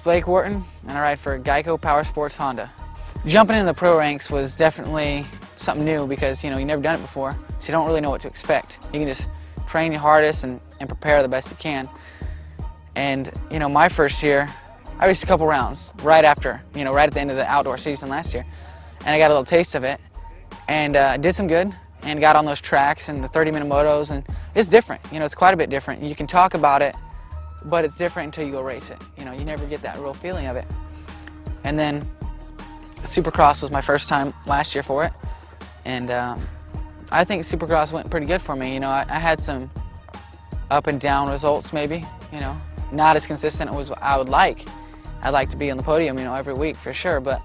Blake Worton, and I ride for Geico Power Sports Honda. Jumping into the pro ranks was definitely something new because you've never done it before, so you don't really know what to expect. You can just train your hardest and prepare the best you can. And my first year, I raced a couple rounds right after, right at the end of the outdoor season last year, and I got a little taste of it, and did some good, and got on those tracks and the 30-minute motos, and it's different. It's quite a bit different. You can talk about it, but it's different until you go race it. You never get that real feeling of it. And then Supercross was my first time last year for it, and I think Supercross went pretty good for me. I had some up and down results maybe, not as consistent as I would like. I'd like to be on the podium, every week for sure, but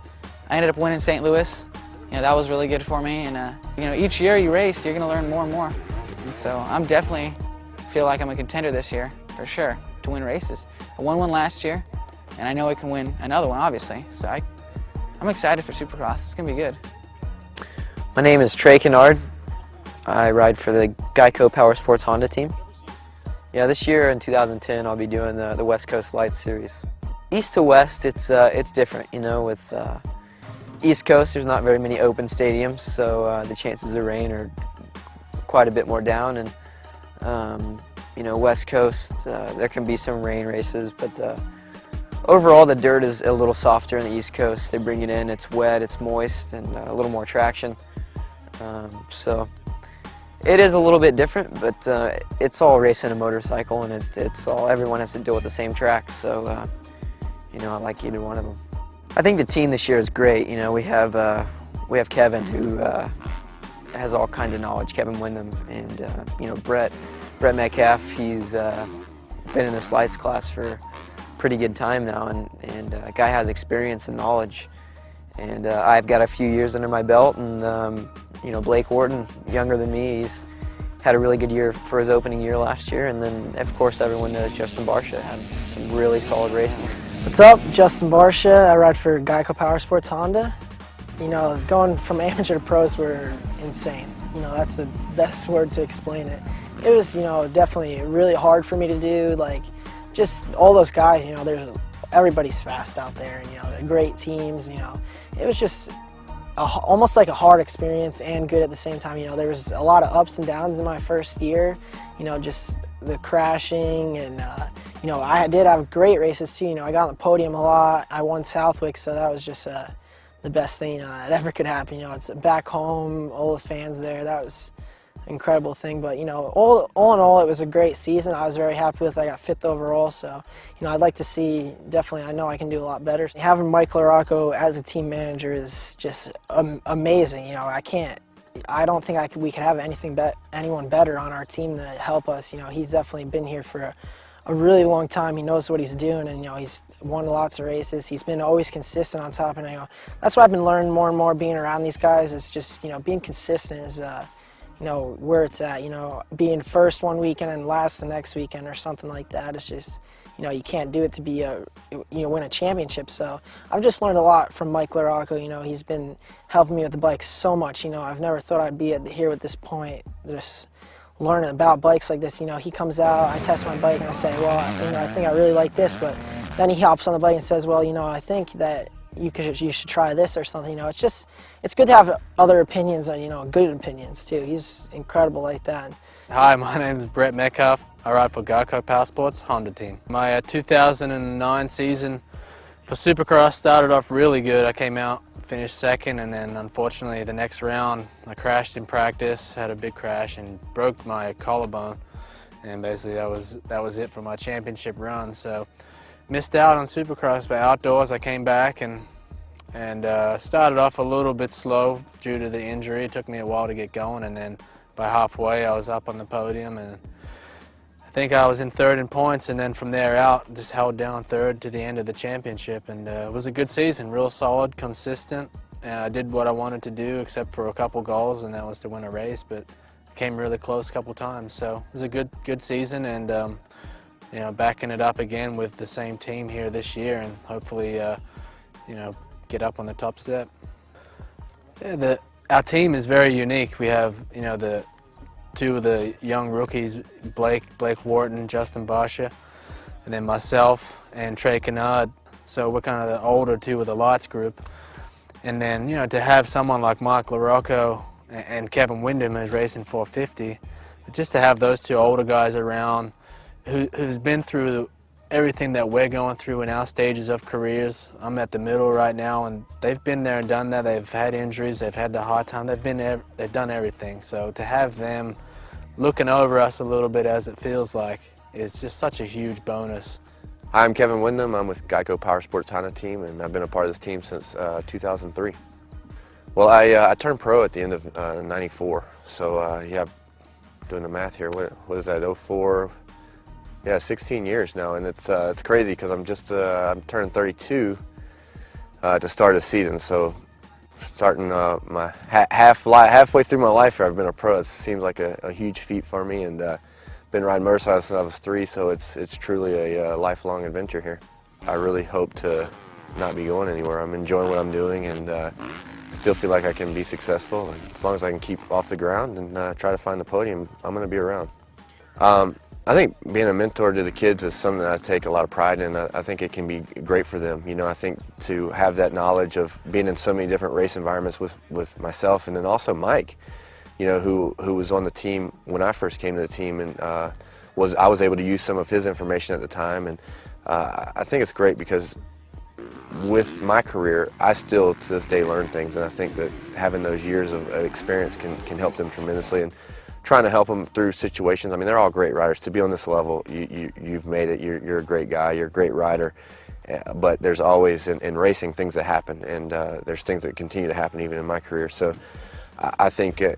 I ended up winning St. Louis. That was really good for me, and each year you race, you're going to learn more and more. And so I'm definitely feel like I'm a contender this year, for sure, to win races. I won one last year, and I know I can win another one, obviously. So I'm excited for Supercross. It's going to be good. My name is Trey, Canard. I ride for the Geico Power Sports Honda team. Yeah, this year in 2010, I'll be doing the West Coast Light Series. East to west, it's different. With East Coast, there's not very many open stadiums, so the chances of rain are quite a bit more down. And West Coast, there can be some rain races, but overall the dirt is a little softer in the East Coast. They bring it in, it's wet, it's moist, and a little more traction. So it is a little bit different, but it's all racing a motorcycle, and everyone has to deal with the same track. So I like either one of them. I think the team this year is great. We have Kevin, who has all kinds of knowledge, Kevin Windham, and Bret Metcalf. He's been in this lights class for a pretty good time now, and guy has experience and knowledge. And I've got a few years under my belt, and Blake Worton, younger than me, he's had a really good year for his opening year last year. And then, of course, everyone knows Justin Barcia had some really solid races. What's up? Justin Barcia. I ride for Geico Power Sports Honda. Going from amateur to pros were insane. That's the best word to explain it. It was, definitely really hard for me to do. Like, just all those guys, everybody's fast out there, and, great teams, It was just almost like a hard experience and good at the same time. There was a lot of ups and downs in my first year, just the crashing, and I did have great races too. I got on the podium a lot. I won Southwick, so that was just the best thing that ever could happen. It's back home, all the fans there. That was an incredible thing. But all in all, it was a great season. I was very happy with it. I got 5th overall, so I'd like to see, definitely, I know I can do a lot better. Having Mike LaRocco as a team manager is just amazing. I don't think we could have anyone better on our team to help us. He's definitely been here for a really long time. He knows what he's doing, and he's won lots of races. He's been always consistent on top, and that's what I've been learning more and more being around these guys. Is just being consistent is where it's at. Being first one weekend and last the next weekend or something like that. It's just you can't do it to be win a championship. So I've just learned a lot from Mike LaRocco. He's been helping me with the bike so much. I've never thought I'd be here at this point, just learning about bikes like this. He comes out, I test my bike, and I say, well, I think I really like this, but then he hops on the bike and says, well, I think that you should try this or something. It's good to have other opinions, and good opinions too. He's incredible like that. Hi, my name is Bret Metcalf. I ride for Geico Power Sports Honda team. My 2009 season for Supercross started off really good. I came out, finished 2nd, and then unfortunately the next round I crashed in practice, had a big crash and broke my collarbone, and basically that was it for my championship run. So missed out on Supercross, but outdoors I came back and started off a little bit slow due to the injury. It took me a while to get going, and then by halfway I was up on the podium, and I think I was in 3rd in points, and then from there out just held down 3rd to the end of the championship. And it was a good season, real solid, consistent. I did what I wanted to do except for a couple goals, and that was to win a race, but came really close a couple times. So it was a good season, and backing it up again with the same team here this year, and hopefully get up on the top step. Yeah, our team is very unique. We have the 2 of the young rookies, Blake Worton, Justin Barcia, and then myself and Trey Canard. so we're kind of the older two of the lights group. And then, you know, to have someone like Mike LaRocco and Kevin Windham who's racing 450, just to have those two older guys around who's been through everything that we're going through in our stages of careers. I'm at the middle right now, and they've been there and done that. They've had injuries, they've had the hard time, they've done everything. So to have them looking over us a little bit, as it feels like, is just such a huge bonus. Hi, I'm Kevin Windham. I'm with Geico Power Sports Honda team, and I've been a part of this team since 2003. Well, I turned pro at the end of '94, so yeah, doing the math here. What is that? 04. Yeah, 16 years now, and it's crazy because I'm turning 32 to start the season. So starting my halfway through my life here, I've been a pro. It seems like a huge feat for me, and been riding motorcycles since I was 3. So it's truly a lifelong adventure here. I really hope to not be going anywhere. I'm enjoying what I'm doing, and still feel like I can be successful. And as long as I can keep off the ground and try to find the podium, I'm going to be around. I think being a mentor to the kids is something that I take a lot of pride in. I think it can be great for them. You know, I think to have that knowledge of being in so many different race environments with myself, and then also Mike, you know, who was on the team when I first came to the team, and I was able to use some of his information at the time. And I think it's great because with my career, I still to this day learn things, and I think that having those years of experience can help them tremendously. And trying to help them through situations. I mean, they're all great riders. To be on this level, you've made it. You're a great guy. You're a great rider. But there's always in racing things that happen, and there's things that continue to happen even in my career. So I think it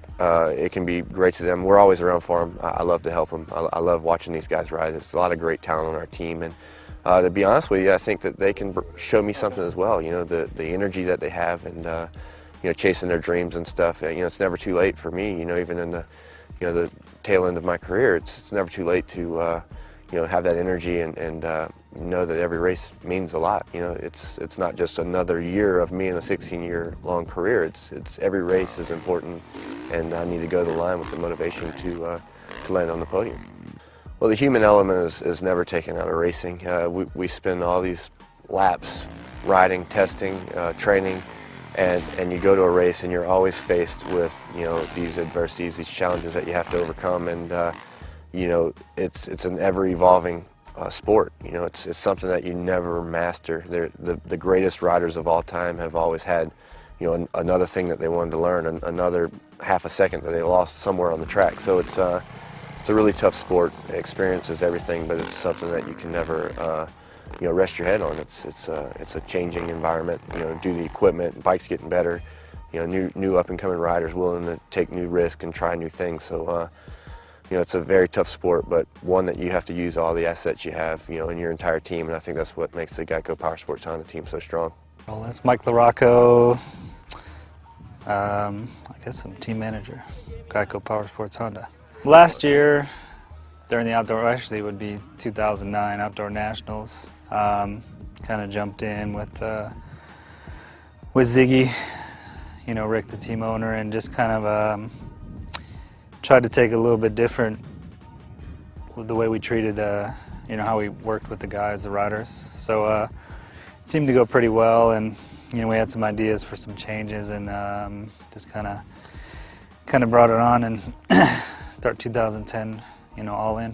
can be great to them. We're always around for them. I love to help them. I love watching these guys ride. There's a lot of great talent on our team, and to be honest with you, I think that they can show me something as well. You know, the energy that they have, and you know, chasing their dreams and stuff. You know, it's never too late for me. You know, even in the tail end of my career, it's never too late to you know, have that energy and know that every race means a lot. You know, it's not just another year of me in a 16-year long career. It's every race is important, and I need to go to the line with the motivation to land on the podium. Well, the human element is never taken out of racing. We spend all these laps riding, testing, training. And you go to a race, and you're always faced with, you know, these adversities, these challenges that you have to overcome, and you know, it's an ever-evolving sport. You know, it's something that you never master. The greatest riders of all time have always had, you know, another thing that they wanted to learn, another half a second that they lost somewhere on the track. So it's a really tough sport. Experience is everything, but it's something that you can never you know, rest your head on. It's a changing environment. You know, due to the equipment, bikes getting better. You know, new up and coming riders willing to take new risks and try new things. So, you know, it's a very tough sport, but one that you have to use all the assets you have, you know, in your entire team. And I think that's what makes the Geico Power Sports Honda team so strong. Well, that's Mike LaRocco. I guess I'm team manager, Geico Power Sports Honda. Last year, during the outdoor, actually it would be 2009 Outdoor Nationals. Kind of jumped in with Ziggy, you know, Rick, the team owner, and just kind of tried to take a little bit different with the way we treated, you know, how we worked with the guys, the riders. So it seemed to go pretty well, and you know, we had some ideas for some changes, and just kind of brought it on and start 2010, you know, all in.